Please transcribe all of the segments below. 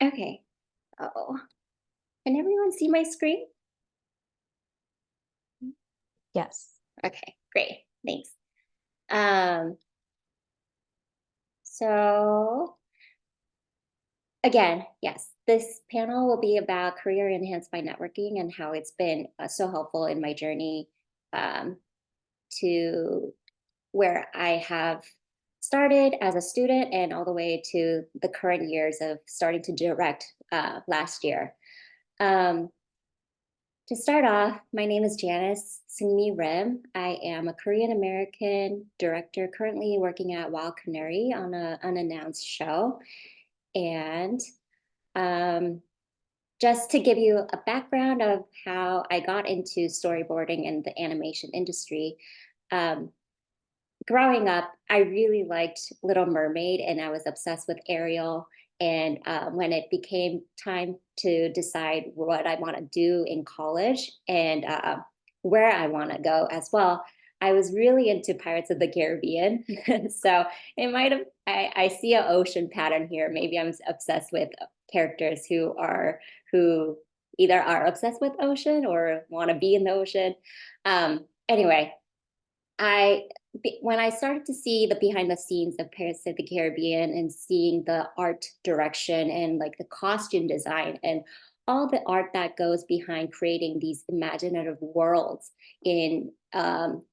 Okay. Oh, can everyone see my screen? Yes. Okay, great. Thanks. Um, so again, yes, this panel will be about career enhanced by networking and how it's been so helpful in my journey um, to where I have started as a student and all the way to the current years of starting to direct last year. Um, To start off, my name is Janice Seung-mee. I am a Korean American director currently working at Wild Canary on an unannounced show. And um, just to give you a background of how I got into storyboarding and the animation industry, um, growing up, I really liked Little Mermaid and I was obsessed with Ariel. And when it became time to decide what I want to do in college and where I want to go as well, I was really into Pirates of the Caribbean. So it might have, I see an ocean pattern here. Maybe I'm obsessed with characters who either are obsessed with ocean or want to be in the ocean. Anyway, I when I started to see the behind the scenes of Pirates of the Caribbean and seeing the art direction and like the costume design and all the art that goes behind creating these imaginative worlds in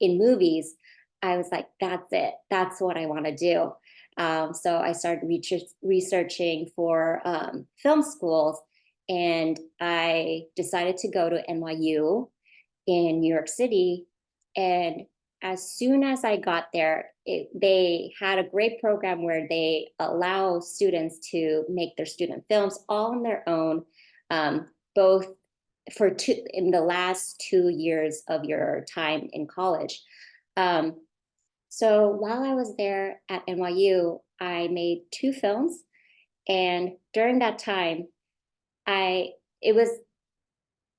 movies, I was like, that's it. That's what I want to do. So I started researching for film schools, and I decided to go to NYU in New York City. And as soon as I got there, they had a great program where they allow students to make their student films all on their own, both in the last 2 years of your time in college. Um, so while I was there at NYU, I made two films, and during that time, I it was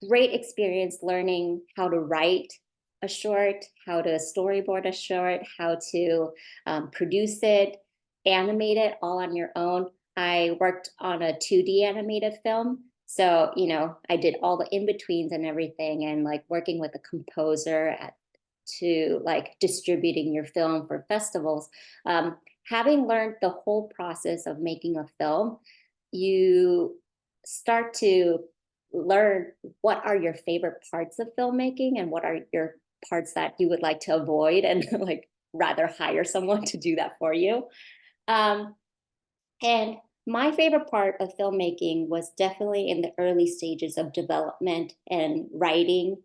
great experience learning how to write a short, how to storyboard a short, how to produce it, animate it all on your own. I worked on a 2D animated film. So, I did all the in betweens and everything, and like working with a composer to like distributing your film for festivals. Having learned the whole process of making a film, you start to learn what are your favorite parts of filmmaking and what are your parts that you would like to avoid and like rather hire someone to do that for you. Um, and my favorite part of filmmaking was definitely in the early stages of development and writing.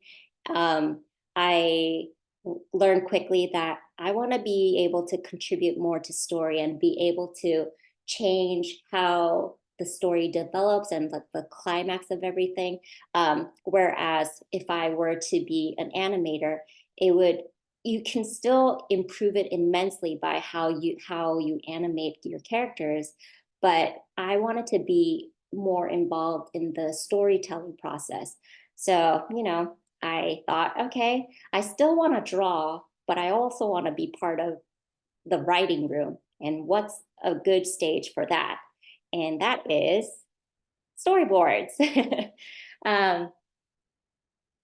Um, I learned quickly that I want to be able to contribute more to story and be able to change how the story develops and the climax of everything. Whereas if I were to be an animator, it would you can still improve it immensely by how you animate your characters, but I wanted to be more involved in the storytelling process. So, I thought, okay, I still want to draw, but I also want to be part of the writing room. And what's a good stage for that? And that is storyboards. um,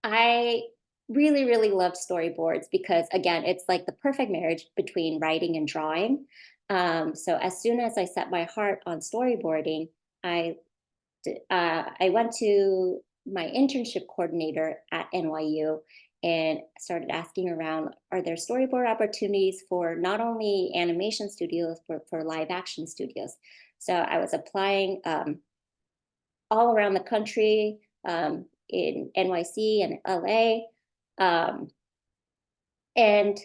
I really, really loved storyboards because, again, it's like the perfect marriage between writing and drawing. So as soon as I set my heart on storyboarding, I I went to my internship coordinator at NYU and started asking around, are there storyboard opportunities for not only animation studios, but for live action studios? So I was applying all around the country, in NYC and LA. Um, and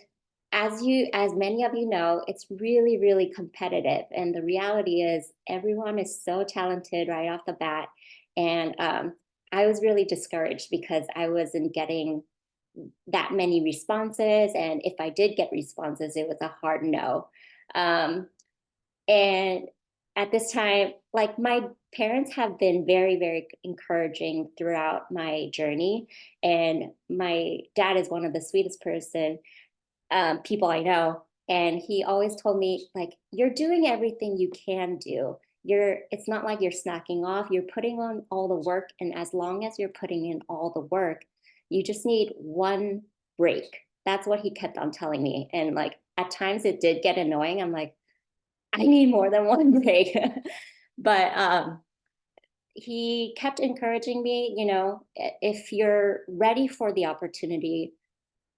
as many of you know, it's really, really competitive. And the reality is everyone is so talented right off the bat. And I was really discouraged because I wasn't getting that many responses. And if I did get responses, it was a hard no. Um, and at this time, like my parents have been very, very encouraging throughout my journey. And my dad is one of the sweetest people I know. And he always told me, like, you're doing everything you can do. it's not like you're snacking off, you're putting on all the work. And as long as you're putting in all the work, you just need one break. That's what he kept on telling me. And like at times it did get annoying. I'm like, I need more than one break. But he kept encouraging me, if you're ready for the opportunity,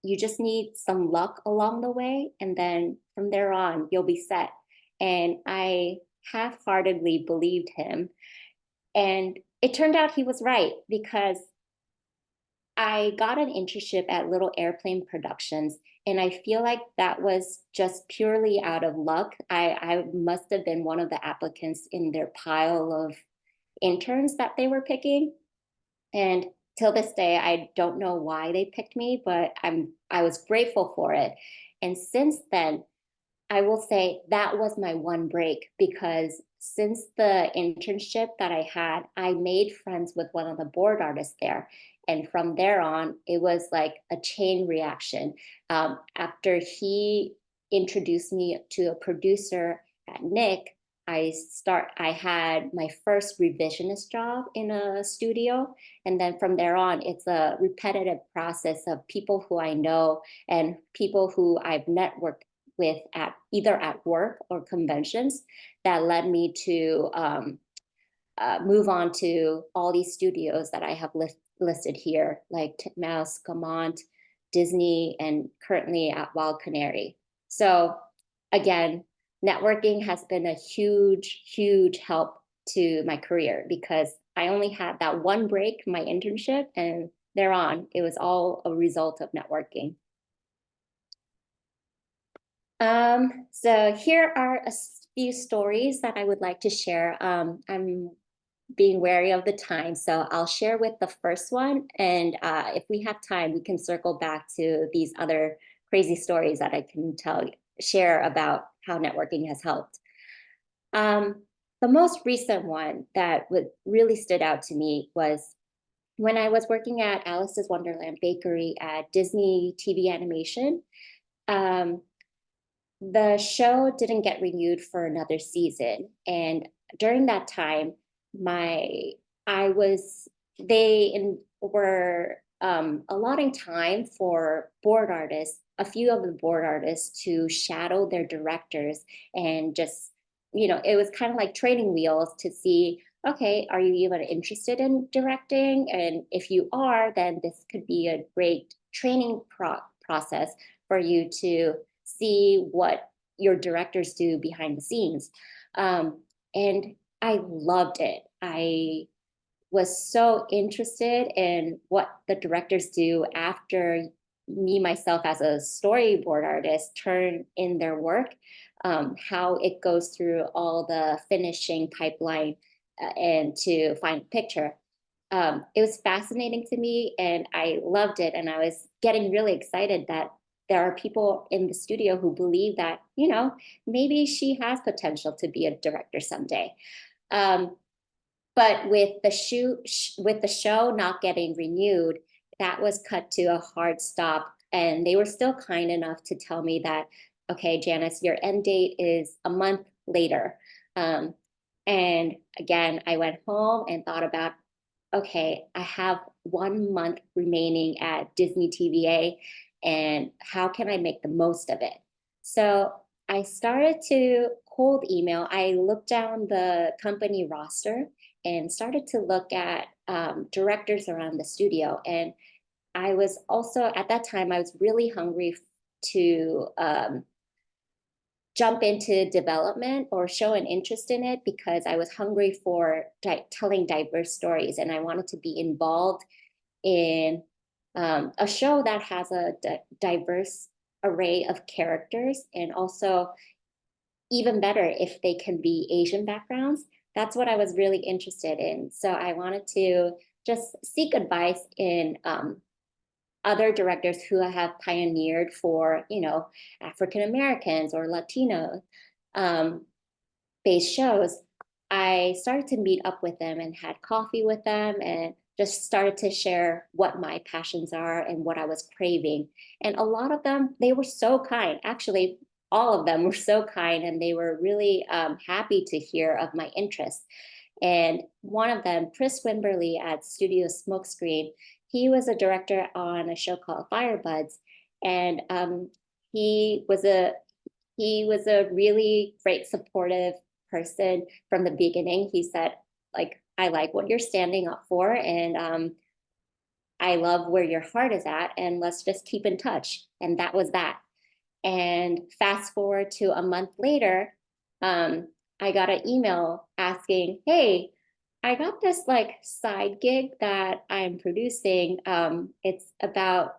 you just need some luck along the way. And then from there on, you'll be set. And I half heartedly believed him. And it turned out he was right because I got an internship at Little Airplane Productions. And I feel like that was just purely out of luck. I must have been one of the applicants in their pile of interns that they were picking. And till this day, I don't know why they picked me, but I was grateful for it. And since then, I will say that was my one break because since the internship that I had, I made friends with one of the board artists there. And from there on, it was like a chain reaction. After he introduced me to a producer at Nick, I had my first revisionist job in a studio. And then from there on, it's a repetitive process of people who I know and people who I've networked with at either at work or conventions that led me to move on to all these studios that I have listed here, like Titmouse, Gaumont, Disney, and currently at Wild Canary. So again, networking has been a huge, huge help to my career because I only had that one break, my internship, and thereon, it was all a result of networking. So here are a few stories that I would like to share. I'm being wary of the time, so I'll share with the first one. And if we have time, we can circle back to these other crazy stories that I can share about how networking has helped. The most recent one that really stood out to me was when I was working at Alice's Wonderland Bakery at Disney TV Animation. The show didn't get renewed for another season. And during that time, my I was were allotting time for board artists, a few of the board artists to shadow their directors and just, it was kind of like training wheels to see, okay, are you even interested in directing? And if you are, then this could be a great training process for you to see what your directors do behind the scenes. And I loved it. I was so interested in what the directors do after me, myself, as a storyboard artist, turn in their work, how it goes through all the finishing pipeline and to find a picture. It was fascinating to me and I loved it. And I was getting really excited that there are people in the studio who believe that, maybe she has potential to be a director someday. But with the show not getting renewed, that was cut to a hard stop. And they were still kind enough to tell me that, okay, Janice, your end date is a month later. And again, I went home and thought about, okay, I have 1 month remaining at Disney TVA, and how can I make the most of it? So I started to cold email. I looked down the company roster and started to look at directors around the studio. And I was also, at that time, I was really hungry to jump into development or show an interest in it because I was hungry for telling diverse stories and I wanted to be involved in a show that has a diverse array of characters and also even better if they can be Asian backgrounds. That's what I was really interested in. So I wanted to just seek advice in other directors who have pioneered for, African Americans or Latino based shows. I started to meet up with them and had coffee with them and just started to share what my passions are and what I was craving. And a lot of them, they were so kind. Actually, all of them were so kind, and they were really happy to hear of my interests. And one of them, Chris Wimberly at Studio Smokescreen, he was a director on a show called Firebuds, and he was a really great supportive person from the beginning. He said, like, I like what you're standing up for, and I love where your heart is at, and let's just keep in touch. And that was that. And fast forward to a month later, um, I got an email asking, hey, I got this like side gig that I'm producing. It's about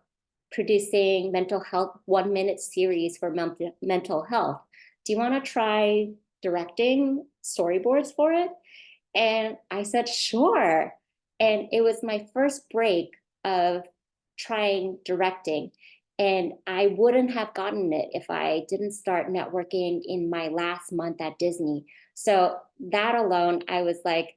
producing mental health 1 minute series for mental health. Do you want to try directing storyboards for it? And I said, sure. And it was my first break of trying directing. And I wouldn't have gotten it if I didn't start networking in my last month at Disney. So that alone, I was like,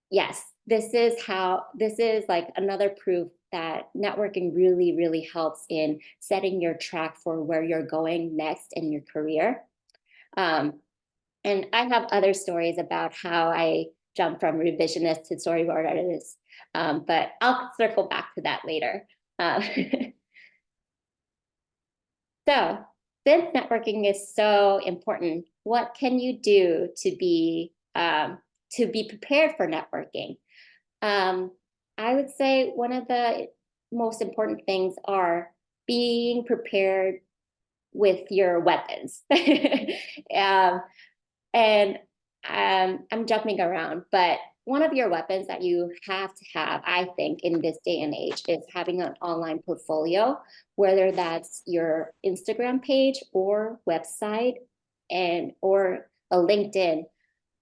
yes, this is like another proof that networking really, really helps in setting your track for where you're going next in your career. Um, and I have other stories about how I jumped from revisionist to storyboard artist, but I'll circle back to that later. Uh, so, since networking is so important, what can you do to be prepared for networking? Um, I would say one of the most important things are being prepared with your weapons. um, and I'm jumping around, but one of your weapons that you have to have, I think, in this day and age is having an online portfolio, whether that's your Instagram page or website and or a LinkedIn.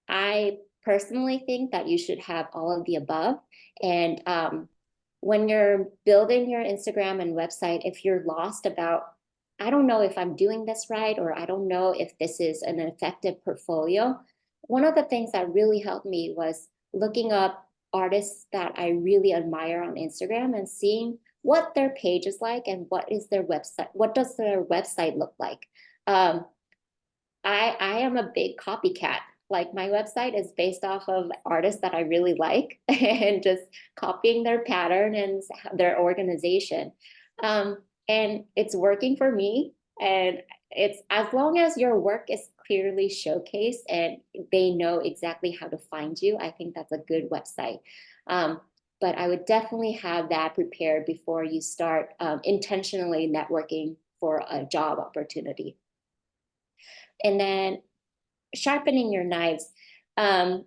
I personally think that you should have all of the above. And when you're building your Instagram and website, if you're lost about, I don't know if I'm doing this right, or I don't know if this is an effective portfolio, one of the things that really helped me was looking up artists that I really admire on Instagram and seeing what their page is like and what is their website, what does their website look like. Um, I am a big copycat. Like my website is based off of artists that I really like and just copying their pattern and their organization. And it's working for me. And it's as long as your work is clearly showcased and they know exactly how to find you, I think that's a good website. Um, but I would definitely have that prepared before you start intentionally networking for a job opportunity. And then sharpening your knives. Um,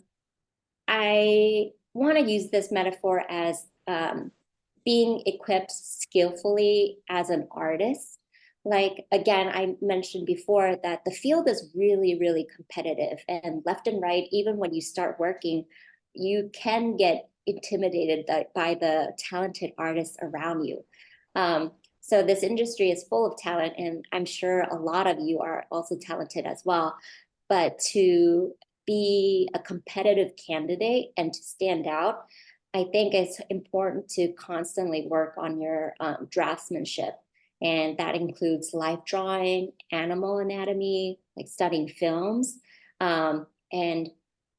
I want to use this metaphor as being equipped skillfully as an artist. Like, again, I mentioned before that the field is really, really competitive, and left and right, even when you start working, you can get intimidated by the talented artists around you. So this industry is full of talent, and I'm sure a lot of you are also talented as well. But to be a competitive candidate and to stand out, I think it's important to constantly work on your draftsmanship. And that includes life drawing, animal anatomy, like studying films. And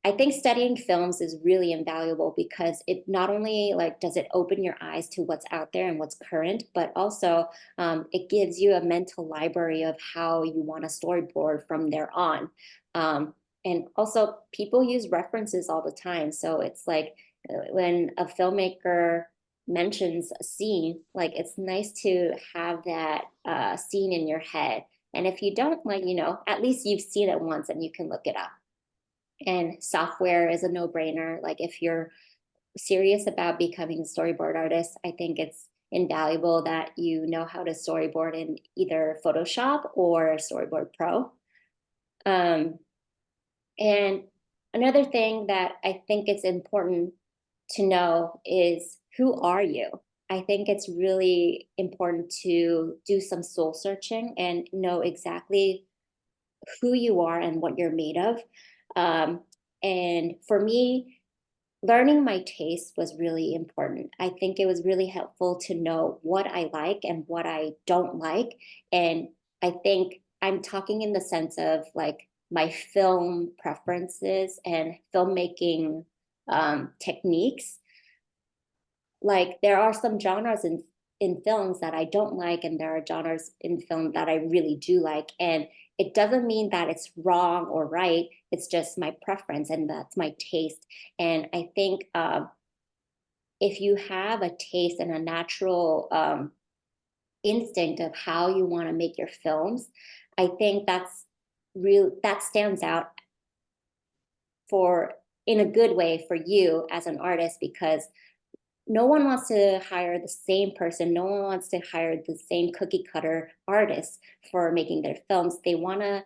I think studying films is really invaluable because it not only like does it open your eyes to what's out there and what's current, but also it gives you a mental library of how you want to storyboard from there on. And also people use references all the time. So it's like when a filmmaker mentions a scene, like it's nice to have that scene in your head. And if you don't, like, at least you've seen it once and you can look it up. And software is a no-brainer. Like if you're serious about becoming a storyboard artist, I think it's invaluable that you know how to storyboard in either Photoshop or Storyboard Pro. Um, and another thing that I think it's important to know is, who are you? I think it's really important to do some soul searching and know exactly who you are and what you're made of. Um, and for me, learning my taste was really important. I think it was really helpful to know what I like and what I don't like. And I think I'm talking in the sense of like my film preferences and filmmaking techniques. Like there are some genres in films that I don't like, and there are genres in film that I really do like. And it doesn't mean that it's wrong or right. It's just my preference, and that's my taste. And I think if you have a taste and a natural instinct of how you want to make your films, I think that stands out for in a good way for you as an artist, because no one wants to hire the same person. No one wants to hire the same cookie cutter artist for making their films. They want to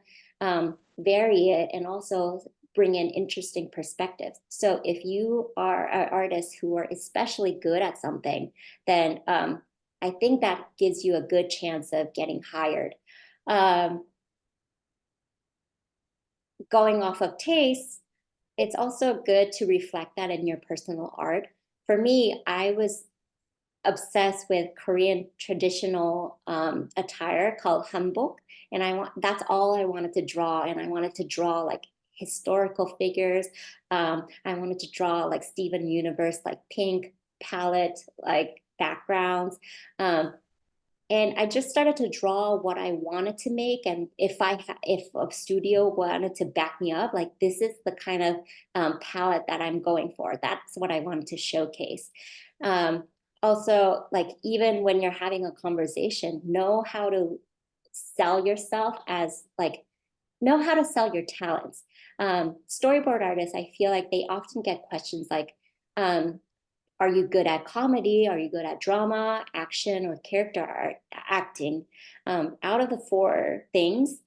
vary it and also bring in interesting perspectives. So if you are an artist who are especially good at something, then I think that gives you a good chance of getting hired. Um, Going off of taste, it's also good to reflect that in your personal art. For me, I was obsessed with Korean traditional attire called hanbok, and that's all I wanted to draw. And I wanted to draw like historical figures. I wanted to draw like Steven Universe, like pink palette, like backgrounds. And I just started to draw what I wanted to make. And if a studio wanted to back me up, like this is the kind of palette that I'm going for. That's what I wanted to showcase. Um, Also, like even when you're having a conversation, know how to sell yourself as like know how to sell your talents. Storyboard artists, I feel like they often get questions like, um, are you good at comedy? Are you good at drama, action, or character art, acting? Out of the four things,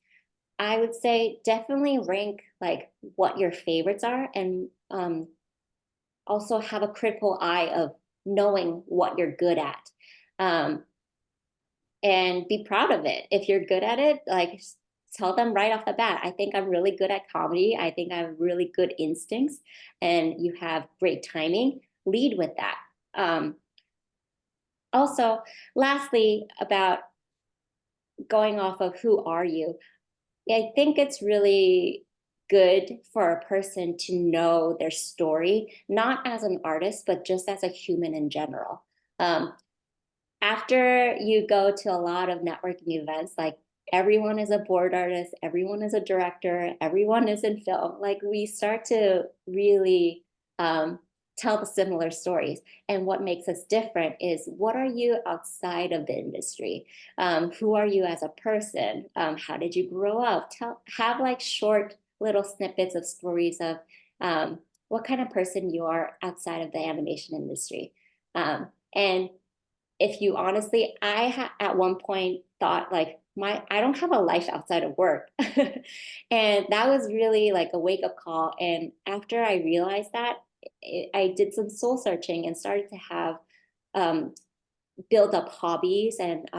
I would say definitely rank like what your favorites are, and also have a critical eye of knowing what you're good at. Um, and be proud of it. If you're good at it, like tell them right off the bat, I think I'm really good at comedy. I think I have really good instincts, and you have great timing. Lead with that. Also, lastly, about going off of who are you, I think it's really good for a person to know their story, not as an artist, but just as a human in general. Um, After you go to a lot of networking events, like everyone is a board artist, everyone is a director, everyone is in film, like we start to really um, tell the similar stories. And what makes us different is, what are you outside of the industry? Who are you as a person? How did you grow up? Have like short little snippets of stories of what kind of person you are outside of the animation industry. And if you honestly, at one point thought like I don't have a life outside of work. And that was really like a wake up call. And after I realized that, I did some soul searching and started to have um, build up hobbies and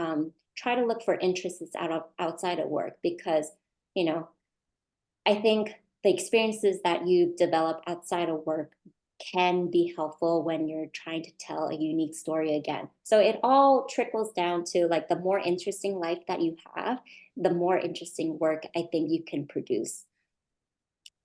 try to look for interests outside of work, because, you know, I think the experiences that you develop outside of work can be helpful when you're trying to tell a unique story again. So it all trickles down to like the more interesting life that you have, the more interesting work I think you can produce.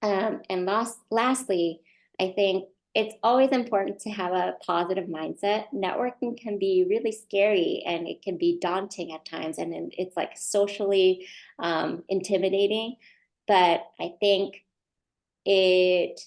And lastly, I think it's always important to have a positive mindset. Networking can be really scary and it can be daunting at times, and it's like socially intimidating. But I think it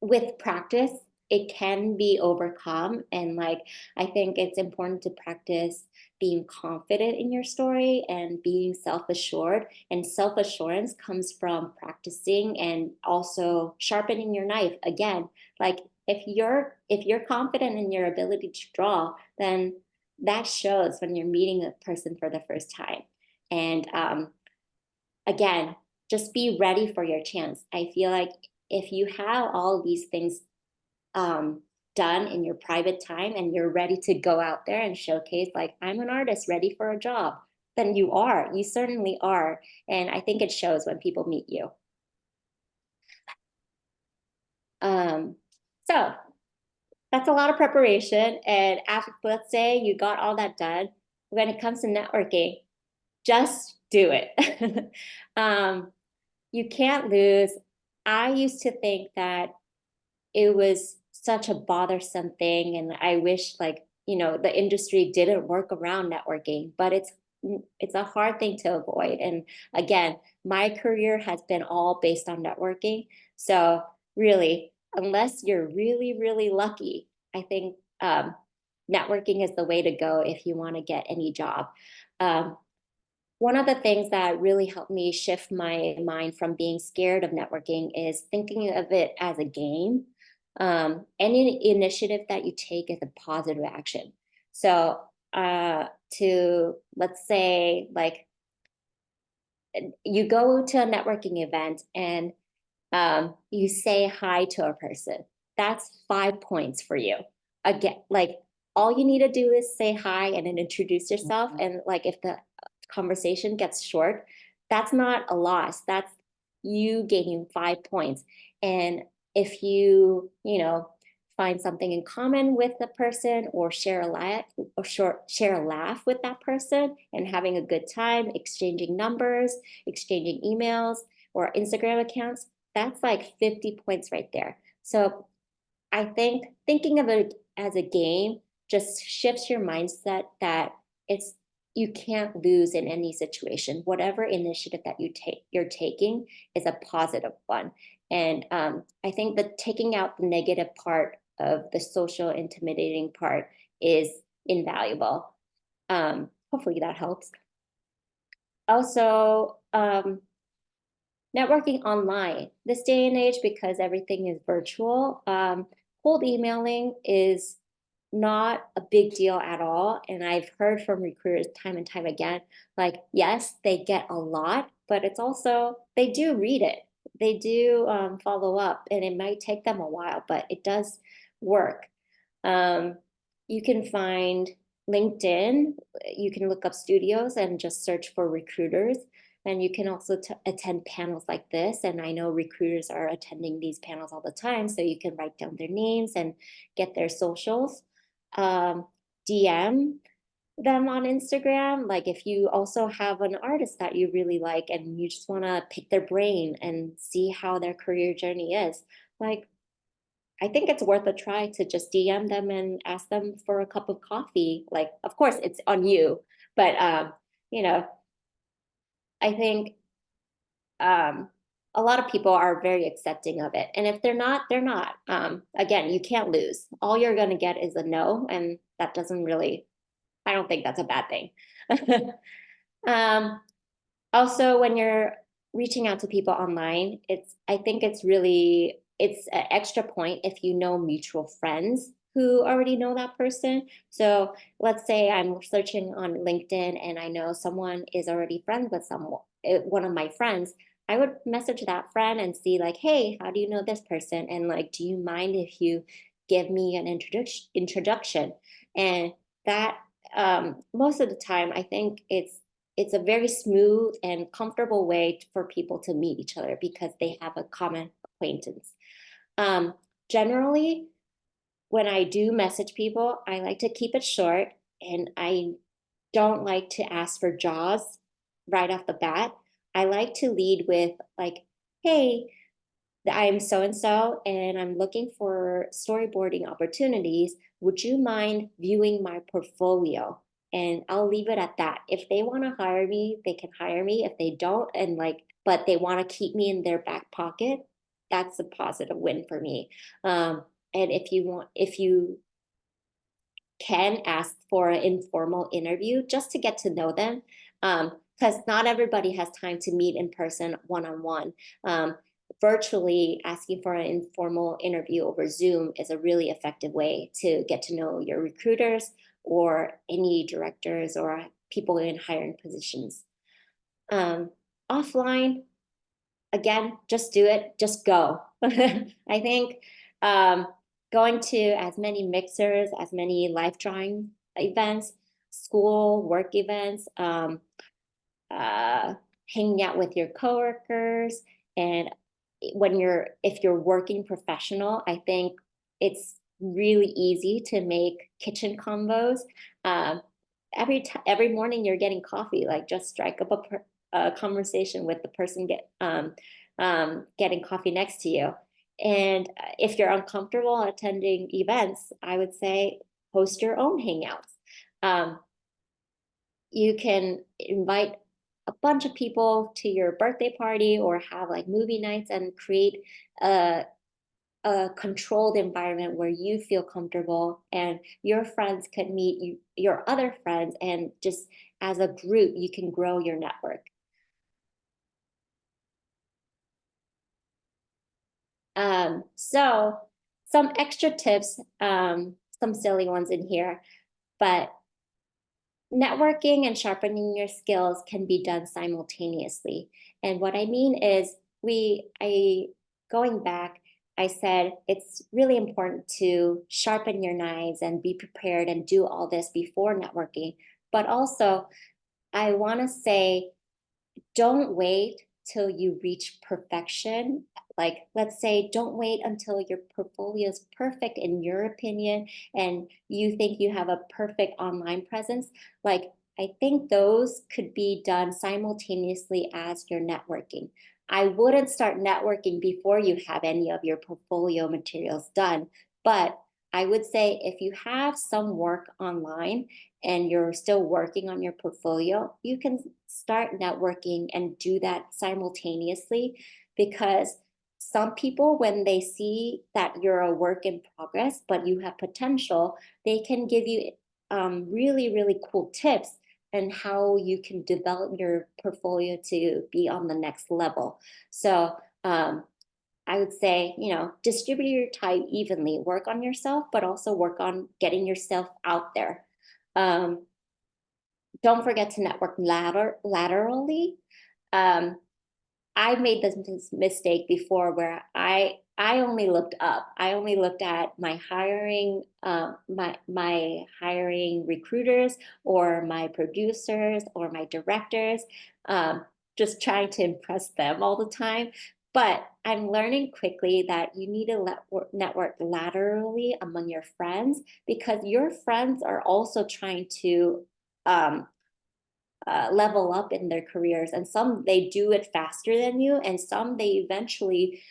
with practice it can be overcome. And like I think it's important to practice being confident in your story and being self-assured, and self-assurance comes from practicing and also sharpening your knife again. Like if you're confident in your ability to draw, then that shows when you're meeting a person for the first time. And again, just be ready for your chance. I feel like if you have all these things um, done in your private time and you're ready to go out there and showcase, like, I'm an artist ready for a job, then you certainly are. And I think it shows when people meet you. Um, so that's a lot of preparation. And after, let's say you got all that done, when it comes to networking, just do it. You can't lose. I used to think that it was such a bothersome thing, and I wish, like, the industry didn't work around networking, but it's a hard thing to avoid. And again, my career has been all based on networking. So really, unless you're really, really lucky, I think networking is the way to go if you want to get any job. Um, one of the things that really helped me shift my mind from being scared of networking is thinking of it as a game. Any initiative that you take is a positive action. So, to let's say, like, you go to a networking event and you say hi to a person. That's 5 points for you. Again, like, all you need to do is say hi and then introduce yourself. And like, if the conversation gets short, that's not a loss. That's you gaining 5 points. And if you find something in common with the person, or share a laugh with that person and having a good time, exchanging numbers, exchanging emails or Instagram accounts, that's like 50 points right there. So I think thinking of it as a game just shifts your mindset that it's you can't lose in any situation. Whatever initiative that you're taking is a positive one. And I think that taking out the negative part of the social intimidating part is invaluable. Hopefully that helps. Also, networking online this day and age, because everything is virtual. Cold emailing is not a big deal at all, and I've heard from recruiters time and time again, like, yes, they get a lot, but it's also they do read it, they do follow up, and it might take them a while, but it does work. um, you can find LinkedIn, you can look up studios and just search for recruiters. And you can also attend panels like this. And I know recruiters are attending these panels all the time. So you can write down their names and get their socials. Um, DM them on Instagram. Like, if you also have an artist that you really like and you just want to pick their brain and see how their career journey is, like, I think it's worth a try to just DM them and ask them for a cup of coffee. Like, of course, it's on you, but you know, I think a lot of people are very accepting of it. And if they're not, they're not. Again, you can't lose. All you're going to get is a no. And that doesn't really, I don't think that's a bad thing. um, Also, when you're reaching out to people online, I think it's an extra point if you know mutual friends who already know that person. So let's say I'm searching on LinkedIn and I know someone is already friends with one of my friends. I would message that friend and see, like, hey, how do you know this person? And like, do you mind if you give me an introduction? And that most of the time, I think it's a very smooth and comfortable way for people to meet each other because they have a common acquaintance. Um, Generally, when I do message people, I like to keep it short, and I don't like to ask for jobs right off the bat. I like to lead with, like, hey, I'm so and so, and I'm looking for storyboarding opportunities. Would you mind viewing my portfolio? And I'll leave it at that. If they want to hire me, they can hire me. If they don't, and like, but they want to keep me in their back pocket, that's a positive win for me. And if you can ask for an informal interview just to get to know them, because not everybody has time to meet in person one-on-one. Virtually asking for an informal interview over Zoom is a really effective way to get to know your recruiters or any directors or people in hiring positions. Offline, again, just do it, just go. I think um, going to as many mixers, as many life drawing events, school, work events, uh, hanging out with your coworkers, and if you're working professional, I think it's really easy to make kitchen combos. Um, every morning you're getting coffee, like just strike up a conversation with the person getting coffee next to you. And if you're uncomfortable attending events, I would say host your own hangouts. Um, you can invite a bunch of people to your birthday party or have like movie nights and create a controlled environment where you feel comfortable and your friends can meet your other friends, and just as a group you can grow your network. So some extra tips, some silly ones in here, but networking and sharpening your skills can be done simultaneously. And what I mean is, I going back, I said it's really important to sharpen your knives and be prepared and do all this before networking. But also, I want to say, don't wait till you reach perfection. Like, let's say, don't wait until your portfolio is perfect in your opinion and you think you have a perfect online presence. Like, I think those could be done simultaneously as you're networking. I wouldn't start networking before you have any of your portfolio materials done, but I would say if you have some work online and you're still working on your portfolio, you can start networking and do that simultaneously, because some people, when they see that you're a work in progress, but you have potential, they can give you really, really cool tips and how you can develop your portfolio to be on the next level. So, I would say, distribute your time evenly, work on yourself, but also work on getting yourself out there. Um, don't forget to network laterally. Um, I made this mistake before where I only looked up. I only looked at my hiring, my hiring recruiters or my producers or my directors, um, just trying to impress them all the time. But I'm learning quickly that you need to network laterally among your friends, because your friends are also trying to um, level up in their careers, and some they do it faster than you and some they eventually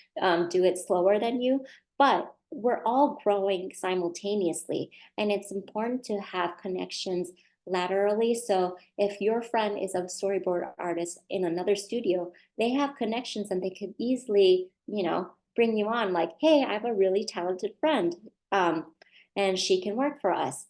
do it slower than you, but we're all growing simultaneously, and it's important to have connections laterally. So if your friend is a storyboard artist in another studio, they have connections and they could easily, bring you on, like, hey, I have a really talented friend, um, and she can work for us.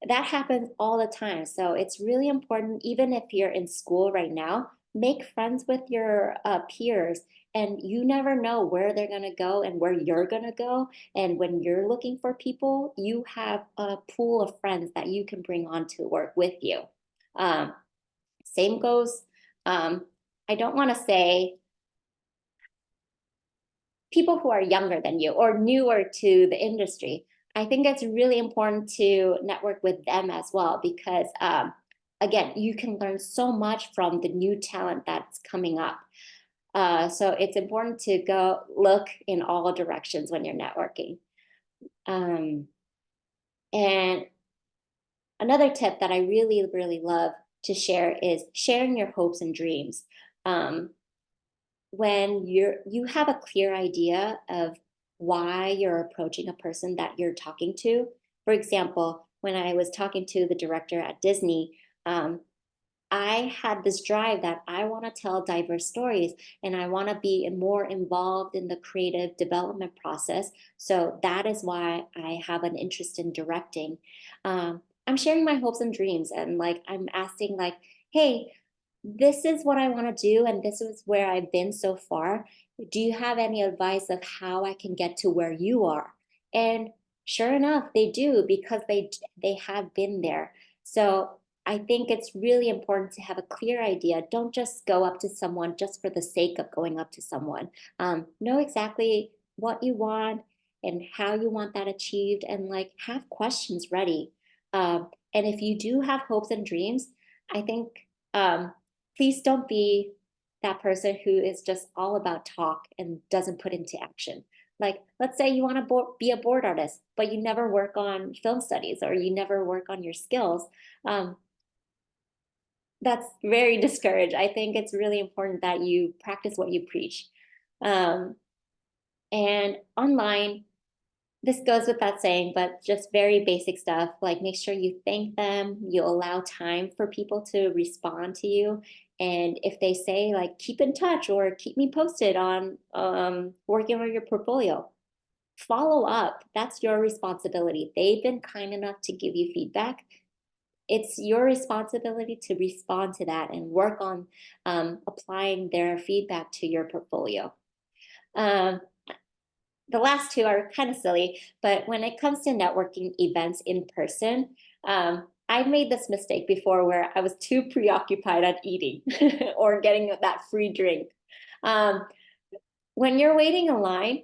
That happens all the time. So it's really important, even if you're in school right now, make friends with your peers. And you never know where they're going to go and where you're going to go. And when you're looking for people, you have a pool of friends that you can bring on to work with you. Um, Same goes, I don't want to say people who are younger than you or newer to the industry. I think it's really important to network with them as well, because again, you can learn so much from the new talent that's coming up. So it's important to go look in all directions when you're networking. Um, and another tip that I really, really love to share is sharing your hopes and dreams. Um, when you have a clear idea of why you're approaching a person that you're talking to. For example, when I was talking to the director at Disney, um, I had this drive that I want to tell diverse stories and I want to be more involved in the creative development process. So that is why I have an interest in directing. I'm sharing my hopes and dreams, and like I'm asking, like, hey, this is what I want to do, and this is where I've been so far. Do you have any advice of how I can get to where you are? And sure enough, they do, because they have been there. So I think it's really important to have a clear idea. Don't just go up to someone just for the sake of going up to someone. Know exactly what you want and how you want that achieved, and like have questions ready. And if you do have hopes and dreams, I think please don't be that person who is just all about talk and doesn't put into action. Like, let's say you want to be a board artist, but you never work on film studies or you never work on your skills. Um, that's very discouraged. I think it's really important that you practice what you preach. Um, and online, this goes without saying, but just very basic stuff like make sure you thank them, you allow time for people to respond to you. And if they say like keep in touch or keep me posted on working on your portfolio, follow up. That's your responsibility. They've been kind enough to give you feedback. It's your responsibility to respond to that and work on applying their feedback to your portfolio. Um, the last two are kind of silly, but when it comes to networking events in person, I've made this mistake before where I was too preoccupied on eating or getting that free drink. Um, when you're waiting in line,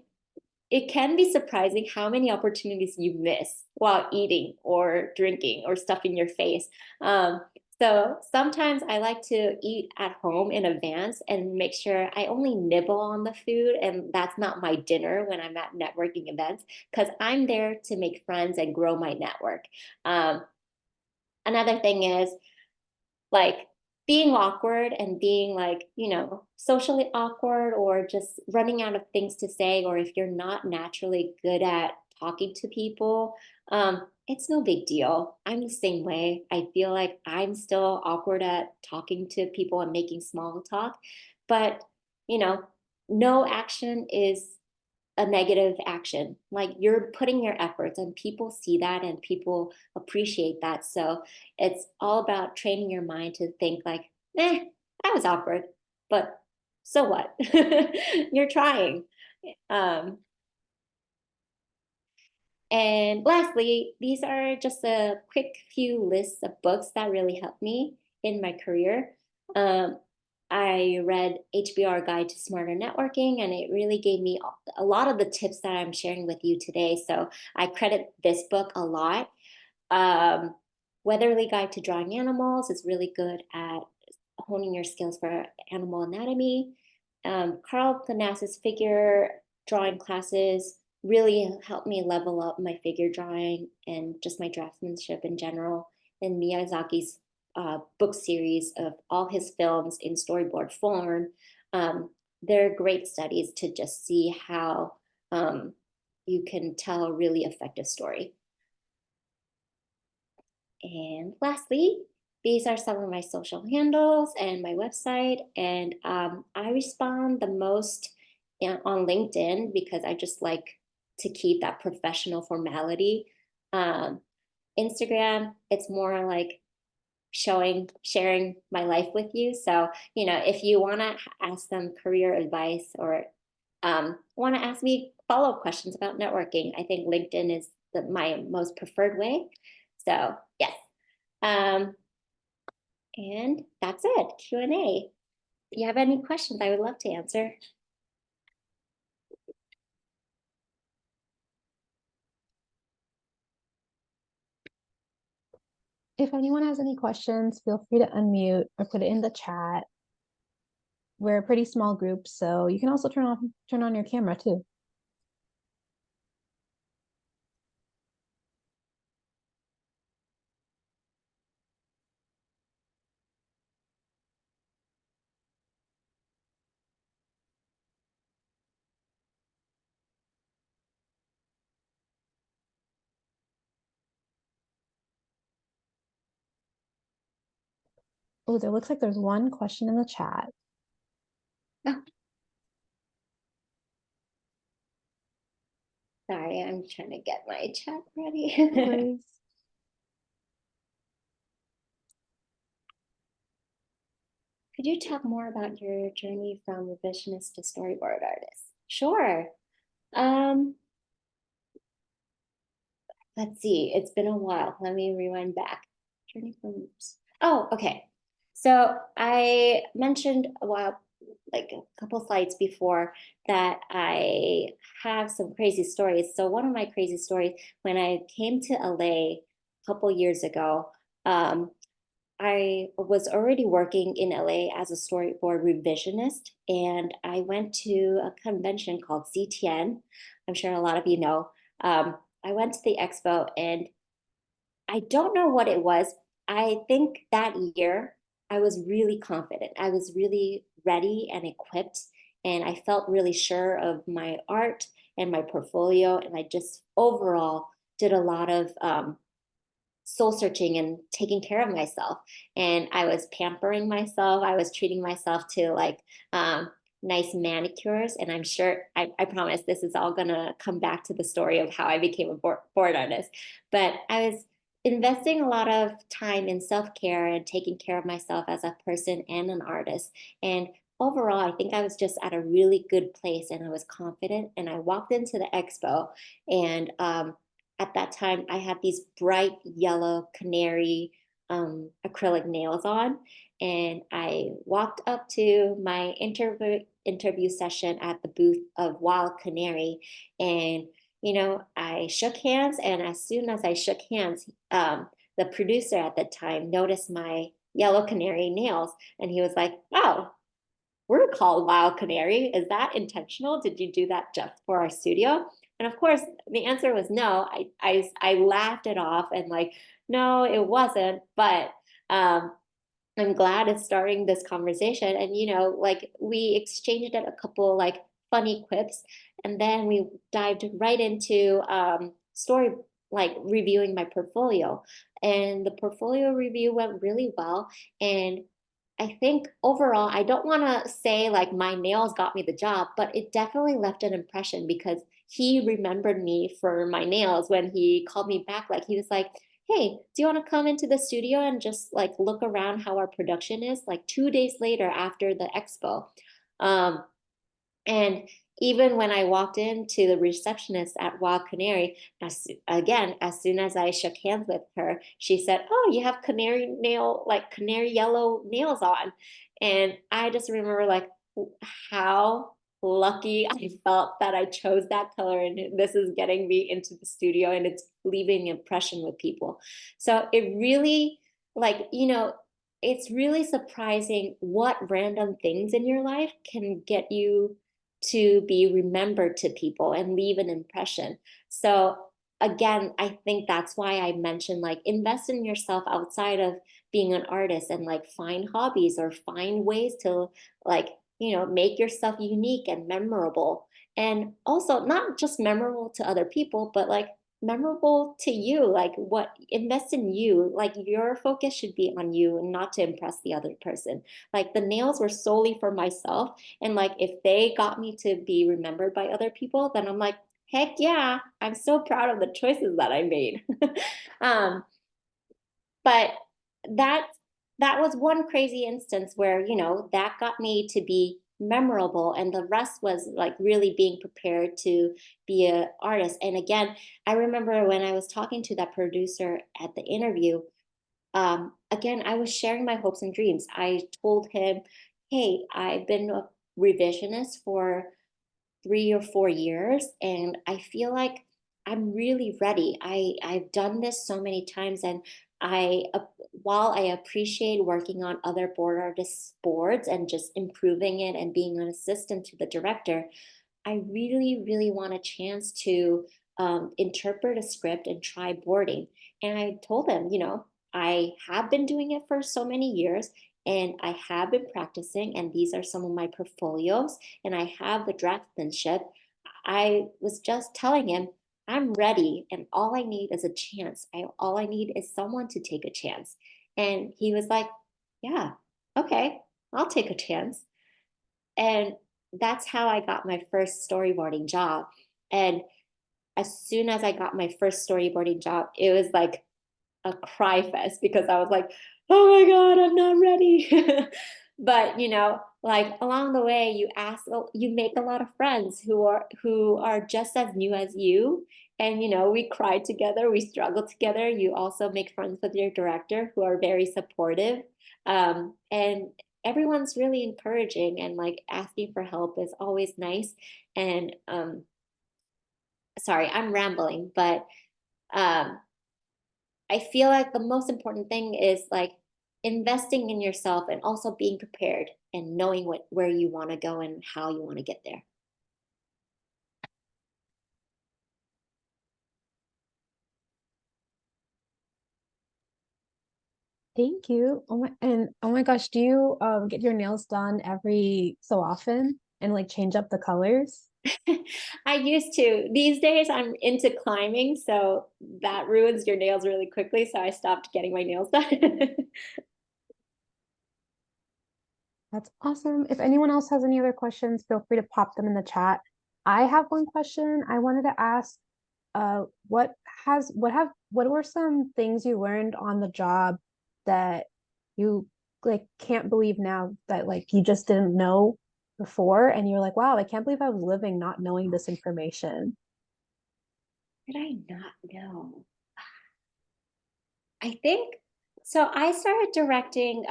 it can be surprising how many opportunities you miss while eating or drinking or stuffing your face. Um, so sometimes I like to eat at home in advance and make sure I only nibble on the food and that's not my dinner when I'm at networking events because I'm there to make friends and grow my network. Um, Another thing is like being awkward and being like, socially awkward or just running out of things to say, or if you're not naturally good at talking to people, it's no big deal. I'm the same way. I feel like I'm still awkward at talking to people and making small talk, but you know, no action is a negative action. Like you're putting your efforts and people see that and people appreciate that. So it's all about training your mind to think like, that was awkward, but so what? You're trying. Um, and lastly, these are just a quick few lists of books that really helped me in my career. Um, I read HBR Guide to Smarter Networking, and it really gave me a lot of the tips that I'm sharing with you today. So I credit this book a lot. Um, Weatherly Guide to Drawing Animals is really good at honing your skills for animal anatomy. Carl Thanasis figure drawing classes really helped me level up my figure drawing and just my draftsmanship in general. And Miyazaki's book series of all his films in storyboard form, they're great studies to just see how you can tell a really effective story. And lastly, these are some of my social handles and my website. And I respond the most on LinkedIn because I just like to keep that professional formality. Um, Instagram, it's more like sharing my life with you. So, if you want to ask them career advice or want to ask me follow-up questions about networking, I think LinkedIn is my most preferred way. So, yes. Um, and that's it, Q&A. If you have any questions, I would love to answer. If anyone has any questions, feel free to unmute or put it in the chat. We're a pretty small group, so you can also turn on your camera too. Oh, there looks like there's one question in the chat. Oh. Sorry, I'm trying to get my chat ready. No worries. Could you talk more about your journey from revisionist to storyboard artist? Sure. Um, let's see. It's been a while. Let me rewind back. Journey from. Oh, okay. So I mentioned a while, like a couple slides before, that I have some crazy stories. So one of my crazy stories, when I came to LA a couple years ago, I was already working in LA as a storyboard revisionist, and I went to a convention called CTN. I'm sure a lot of you know. I went to the expo, and I don't know what it was. I think that year I was really confident. I was really ready and equipped, and I felt really sure of my art and my portfolio. And I just overall did a lot of soul searching and taking care of myself. And I was pampering myself. I was treating myself to like nice manicures. And I'm sure, I promise this is all going to come back to the story of how I became a board artist. But I was investing a lot of time in self care and taking care of myself as a person and an artist. And overall, I think I was just at a really good place and I was confident. And I walked into the expo and at that time I had these bright yellow canary acrylic nails on, and I walked up to my interview session at the booth of Wild Canary, and I shook hands, and as soon as I shook hands, the producer at the time noticed my yellow canary nails, and he was like, "Oh, we're called Wild Canary. Is that intentional? Did you do that just for our studio?" And of course, the answer was no. I laughed it off and like, no, it wasn't. But um, I'm glad it's starting this conversation. And like we exchanged a couple like funny quips, and then we dived right into story like reviewing my portfolio. And the portfolio review went really well. And I think overall, I don't want to say like my nails got me the job, but it definitely left an impression because he remembered me for my nails when he called me back. Like he was like, "Hey, do you want to come into the studio and just like look around how our production is?" Like 2 days later after the expo. Um, and even when I walked into the receptionist at Wild Canary, as soon as I shook hands with her, she said, "Oh, you have like canary yellow nails on." And I just remember like how lucky I felt that I chose that color, and this is getting me into the studio and it's leaving an impression with people. So it really, like, it's really surprising what random things in your life can get you to be remembered to people and leave an impression. So again, I think that's why I mentioned like invest in yourself outside of being an artist, and like find hobbies or find ways to like, make yourself unique and memorable. And also not just memorable to other people, but like memorable to you, like what invest in you, like your focus should be on you and not to impress the other person. Like the nails were solely for myself, and like if they got me to be remembered by other people, then I'm like, heck yeah, I'm so proud of the choices that I made. um, but that that was one crazy instance where, that got me to be memorable, and the rest was like really being prepared to be an artist. And again, I remember when I was talking to that producer at the interview, again, I was sharing my hopes and dreams. I told him, "Hey, I've been a revisionist for 3 or 4 years, and I feel like I'm really ready. I've done this so many times, and while I appreciate working on other board artists' boards and just improving it and being an assistant to the director, I really, really want a chance to interpret a script and try boarding." And I told them, I have been doing it for so many years, and I have been practicing, and these are some of my portfolios, and I have the draftsmanship. I was just telling him, I'm ready, and all I need is a chance. All I need is someone to take a chance. And he was like, "Yeah, okay, I'll take a chance." And that's how I got my first storyboarding job. And as soon as I got my first storyboarding job, it was like a cry fest because I was like, "Oh my God, I'm not ready." But like along the way, you make a lot of friends who are just as new as you. And we cried together, we struggled together. You also make friends with your director who are very supportive. And everyone's really encouraging, and like asking for help is always nice. And sorry, I'm rambling, but um I feel like the most important thing is like investing in yourself and also being prepared and knowing where you want to go and how you want to get there. Thank you. Oh my gosh, do you get your nails done every so often and like change up the colors? I used to. These days, I'm into climbing, so that ruins your nails really quickly. So I stopped getting my nails done. That's awesome. If anyone else has any other questions, feel free to pop them in the chat. I have one question I wanted to ask. What what were some things you learned on the job that you like can't believe now that like you just didn't know before and you're like, wow, I can't believe I was living not knowing this information. Did I not know? I think so. I started directing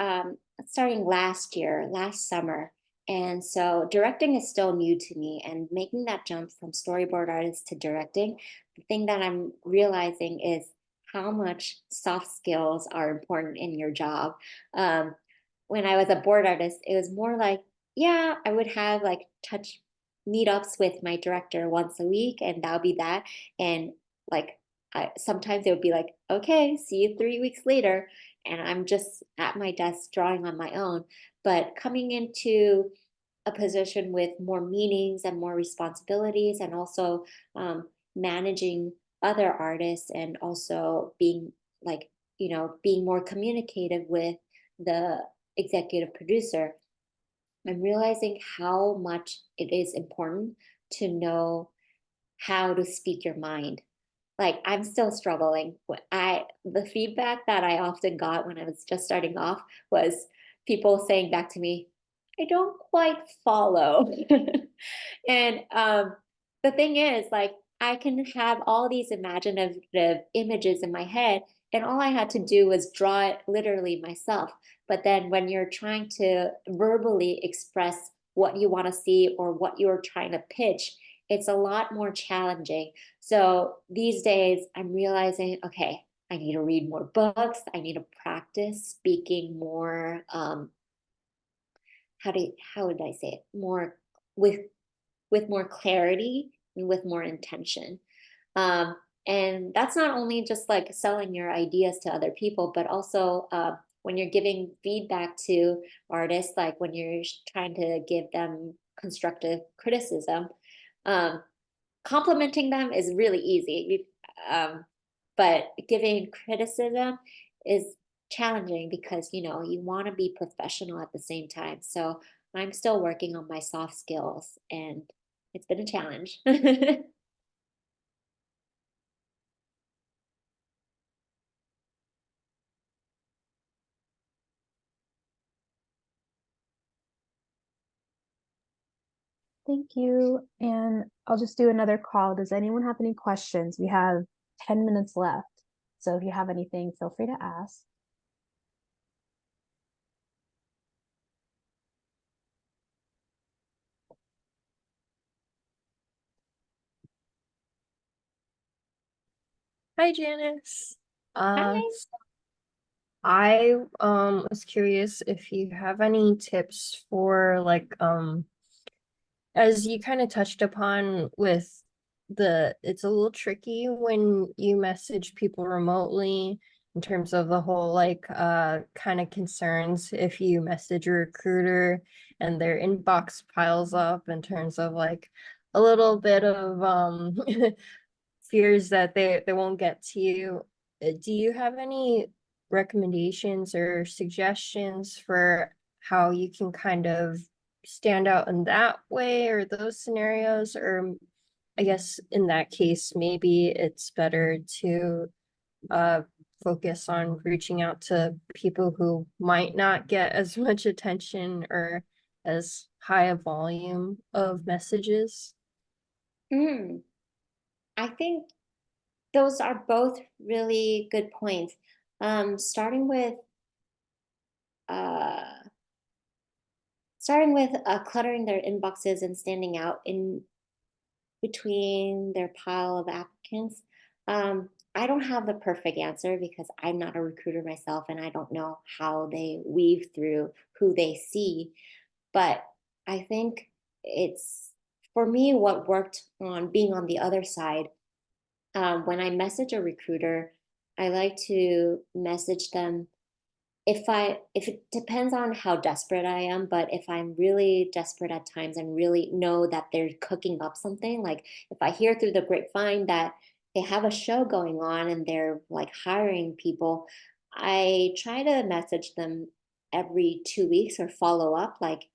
starting last year, last summer. And so directing is still new to me, and making that jump from storyboard artist to directing, the thing that I'm realizing is how much soft skills are important in your job. Um, when I was a board artist, it was more like, yeah, I would have like touch meetups with my director once a week, and that'll be that. And like sometimes it would be like, okay, see you 3 weeks later. And I'm just at my desk drawing on my own. But coming into a position with more meetings and more responsibilities, and also managing other artists, and also being like, being more communicative with the executive producer, I'm realizing how much it is important to know how to speak your mind. Like, I'm still struggling. The feedback that I often got when I was just starting off was people saying back to me, I don't quite follow. And the thing is, like, I can have all these imaginative images in my head, and all I had to do was draw it literally myself. But then when you're trying to verbally express what you want to see or what you're trying to pitch, it's a lot more challenging. So these days, I'm realizing, okay, I need to read more books. I need to practice speaking more. How would I say it? More with more clarity and with more intention. Um, and that's not only just like selling your ideas to other people, but also when you're giving feedback to artists, like when you're trying to give them constructive criticism. Um, Complimenting them is really easy, but giving criticism is challenging because you want to be professional at the same time. So I'm still working on my soft skills, and it's been a challenge. Thank you. And I'll just do another call. Does anyone have any questions? We have 10 minutes left. So if you have anything, feel free to ask. Hi, Janice. Uh, Hi. I was curious if you have any tips for like as you kind of touched upon with it's a little tricky when you message people remotely in terms of the whole like kind of concerns if you message a recruiter and their inbox piles up in terms of like a little bit of fears that they won't get to you. Do you have any recommendations or suggestions for how you can kind of stand out in that way or those scenarios? Or I guess in that case, maybe it's better to uh focus on reaching out to people who might not get as much attention or as high a volume of messages. Mm, I think those are both really good points. Starting with uh, cluttering their inboxes and standing out in between their pile of applicants. I don't have the perfect answer because I'm not a recruiter myself, and I don't know how they weave through who they see. But I think it's, for me, what worked on being on the other side. When I message a recruiter, I like to message them if it depends on how desperate I am, but if I'm really desperate at times and really know that they're cooking up something, like if I hear through the grapevine that they have a show going on and they're like hiring people, I try to message them every 2 weeks or follow up, like,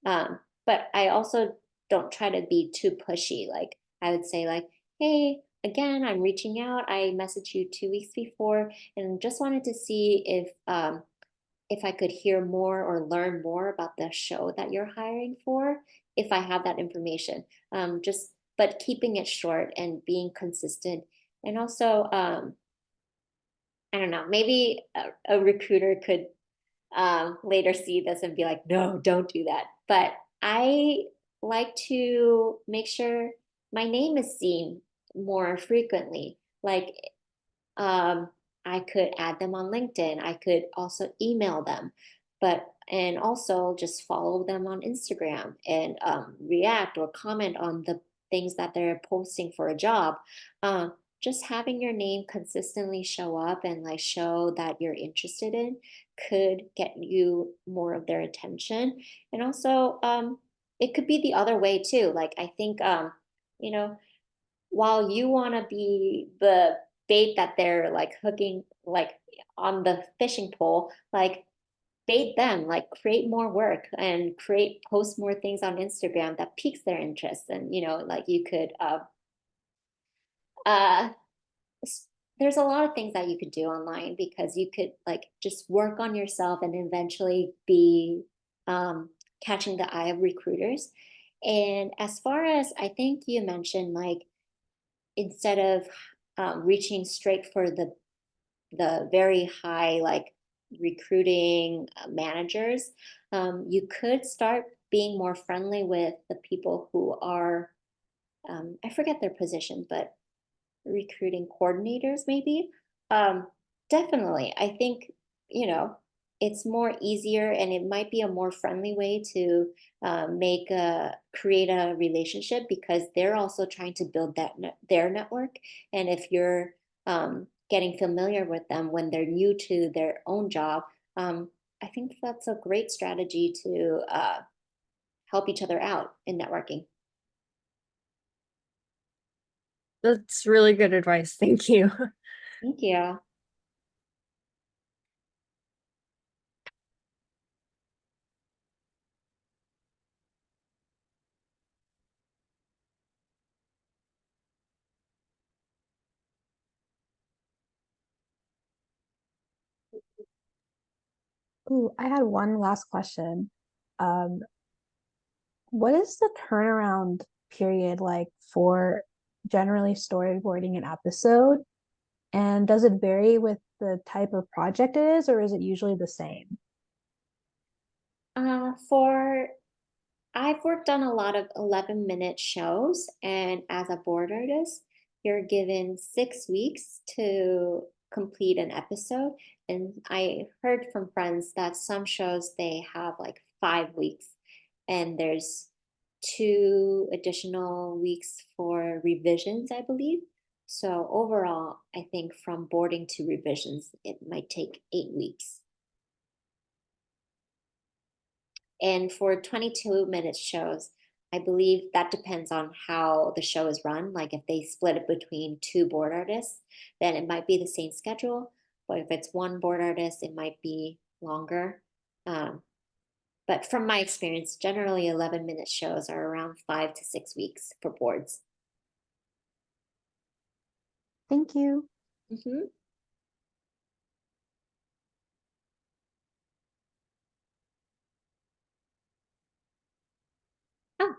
but I also don't try to be too pushy. Like I would say like, hey, again, I'm reaching out. I messaged you 2 weeks before and just wanted to see if I could hear more or learn more about the show that you're hiring for, if I have that information. Just but keeping it short and being consistent. And also, I don't know, maybe a recruiter could later see this and be like, no, don't do that. But I like to make sure my name is seen more frequently. Like um, I could add them on LinkedIn. I could also email them, and also just follow them on Instagram and react or comment on the things that they're posting for a job. Um, just having your name consistently show up and like show that you're interested in could get you more of their attention. And also, it could be the other way too. Like I think, you know, while you want to be the bait that they're like hooking like on the fishing pole, like bait them, like create more work and create post more things on Instagram that piques their interest. And like you could uh there's a lot of things that you could do online because you could like just work on yourself and eventually be catching the eye of recruiters. And as far as I think you mentioned, like instead of reaching straight for the very high like recruiting managers, you could start being more friendly with the people who are I forget their position, but recruiting coordinators maybe. Um, Definitely, I think you know it's more easier and it might be a more friendly way to make a create a relationship because they're also trying to build their network. And if you're getting familiar with them when they're new to their own job, I think that's a great strategy to help each other out in networking. That's really good advice. Thank you. Thank you. Ooh, I had one last question. Um, what is the turnaround period like for generally storyboarding an episode? And does it vary with the type of project it is, or is it usually the same? For I've worked on a lot of 11-minute shows, and as a board artist, you're given 6 weeks to complete an episode. And I heard from friends that some shows they have like 5 weeks, and there's 2 additional weeks for revisions, I believe. So overall, I think from boarding to revisions, it might take 8 weeks. And for 22-minute shows, I believe that depends on how the show is run. Like if they split it between two board artists, then it might be the same schedule. But if it's one board artist, it might be longer. Um, but from my experience, generally 11-minute shows are around 5 to 6 weeks for boards. Thank you. Mhm. Oh,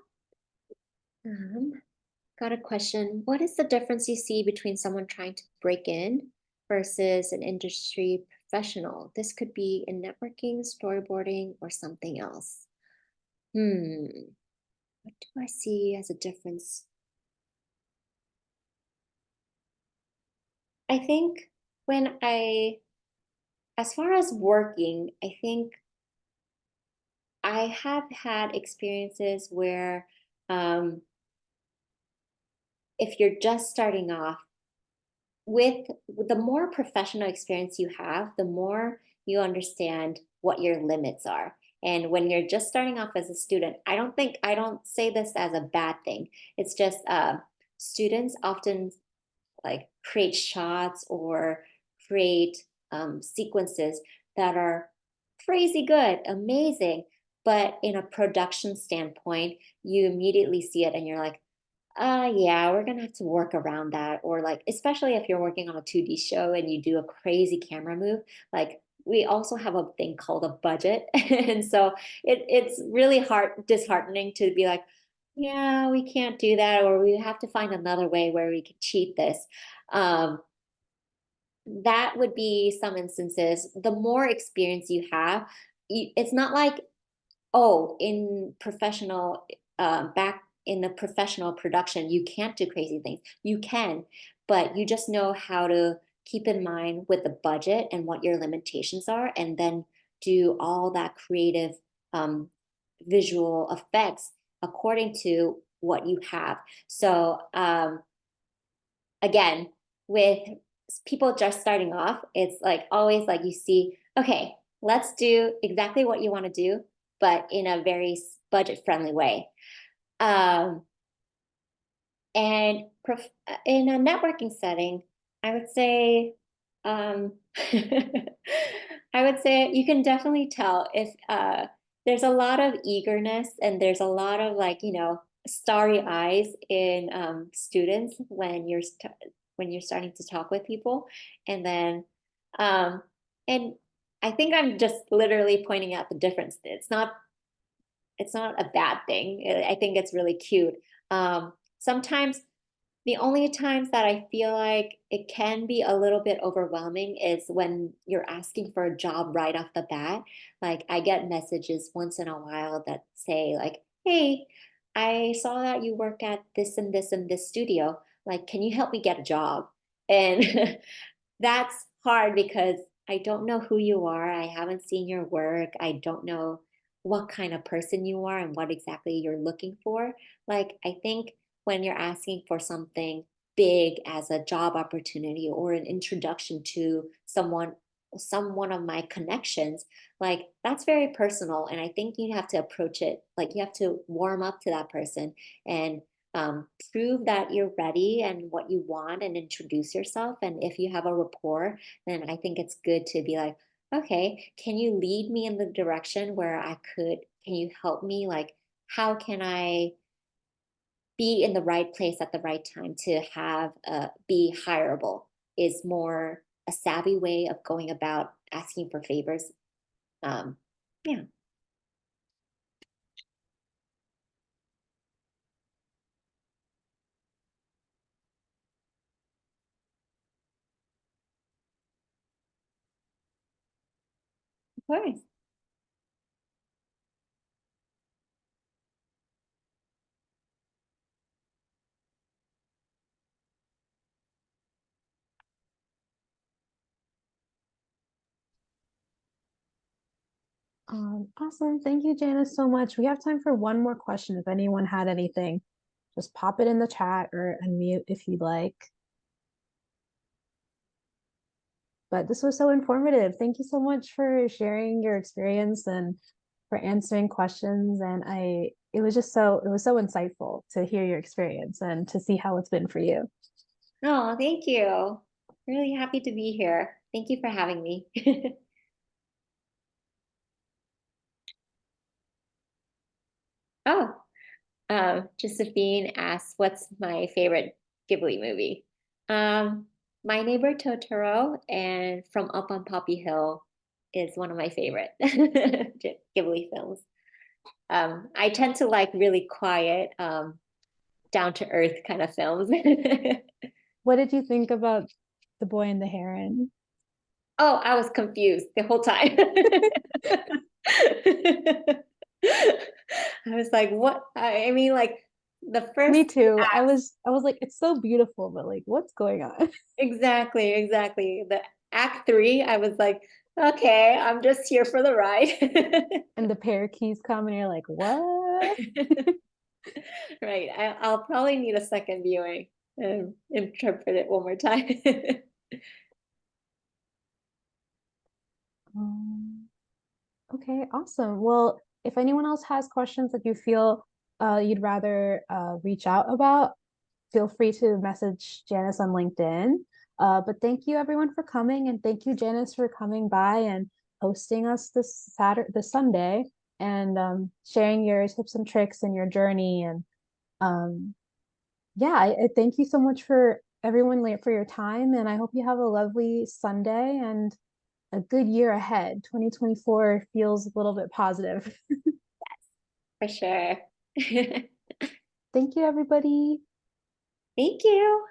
got a question. What is the difference you see between someone trying to break in versus an industry professional? This could be in networking, storyboarding, or something else. What do I see as a difference? I think as far as working, I think I have had experiences where um, if you're just starting off, with the more professional experience you have, the more you understand what your limits are. And when you're just starting off as a student, I don't say this as a bad thing. It's just students often like create shots or create sequences that are crazy good, amazing. But in a production standpoint, you immediately see it and you're like, yeah, we're gonna have to work around that. Or like, especially if you're working on a 2D show and you do a crazy camera move, like we also have a thing called a budget. And so it's really disheartening to be like, yeah, we can't do that, or we have to find another way where we could cheat this. Um, that would be some instances. The more experience you have, it's not like, oh, in professional, back in the professional production, you can't do crazy things. You can, but you just know how to keep in mind with the budget and what your limitations are, and then do all that creative visual effects according to what you have. So again, with people just starting off, it's like always like you see, okay, let's do exactly what you want to do, but in a very budget friendly way. Um, and in a networking setting, I would say, um, I would say you can definitely tell if there's a lot of eagerness and there's a lot of like, starry eyes in students when you're starting to talk with people. And then, um, and I think I'm just literally pointing out the difference. It's not a bad thing. I think it's really cute. Sometimes the only times that I feel like it can be a little bit overwhelming is when you're asking for a job right off the bat. Like I get messages once in a while that say like, "Hey, I saw that you work at this and this and this studio. Like, can you help me get a job?" And that's hard because I don't know who you are. I haven't seen your work. I don't know what kind of person you are and what exactly you're looking for. Like, I think when you're asking for something big as a job opportunity or an introduction to some one of my connections, like that's very personal. And I think you have to approach it like you have to warm up to that person and prove that you're ready and what you want and introduce yourself. And if you have a rapport, then I think it's good to be like, okay, can you lead me in the direction where can you help me? Like, how can I be in the right place at the right time to be hireable is more a savvy way of going about asking for favors. Yeah, of course. Awesome. Thank you, Janice, so much. We have time for one more question. If anyone had anything, just pop it in the chat or unmute if you'd like. But this was so informative. Thank you so much for sharing your experience and for answering questions. And it was so insightful to hear your experience and to see how it's been for you. Oh, thank you. Really happy to be here. Thank you for having me. Oh, Josephine asked, "What's my favorite Ghibli movie?" Um, My Neighbor Totoro and From Up on Poppy Hill is one of my favorite Ghibli films. I tend to like really quiet, down to earth kind of films. What did you think about The Boy and the Heron? Oh, I was confused the whole time. I was like, what? I mean, like the first Me too. I act, was like, it's so beautiful, but like, what's going on? exactly. The act three, I was like, okay, I'm just here for the ride. And the parakeets come and you're like, what? Right. I'll probably need a second viewing and interpret it one more time. Okay, awesome. Well, if anyone else has questions that you feel you'd rather reach out about, feel free to message Janice on LinkedIn. But thank you everyone for coming, and thank you, Janice, for coming by and hosting us this Sunday, and sharing your tips and tricks and your journey. And yeah, I thank you so much for everyone for your time, and I hope you have a lovely Sunday and a good year ahead. 2024 feels a little bit positive. For sure. Thank you, everybody. Thank you.